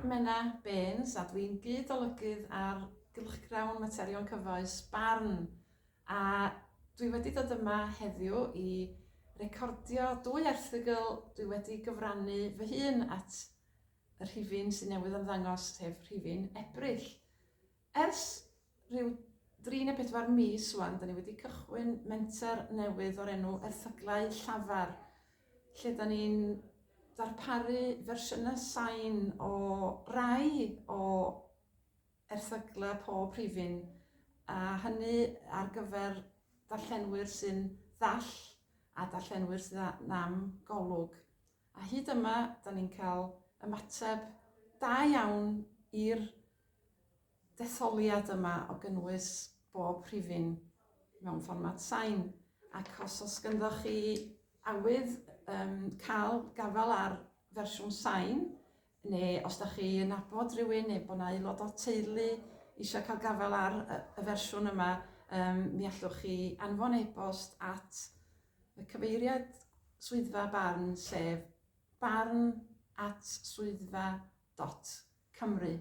Menna Baines a dwi'n gyd-olygydd ar cylchgrawn materion cyfoes Barn. A dwi wedi dod yma heddiw i recordio 2 erthygl dwi wedi gyfrannu fy hun at y rhifin sy'n newydd ymddangos, sef rhifin Ebrill. Ers rhyw 3 neu 4 mis wan, da ni wedi cychwyn menter newydd o'r enw Erthyglau Llafar, lle da ni'n darparu fersiynau sain o rai o erthyglau pob rhifin, a hynny ar gyfer darllenwyr sy'n ddall a darllenwyr sydd am golwg. A hyd yma, da ni'n cael ymateb da iawn i'r detholiad yma o gynnwys bob rhifin mewn fformat sain. Ac os gynddoch chi awydd cael gafel ar fersiwn sain, neu os da chi yn nabod rhywun neu bod yna aelod o teulu eisiau cael gafel ar y fersiwn yma, mi allwch chi anfon e-bost at y cyfeiriad swyddfa Barn, sef barn@swyddfa.cymru.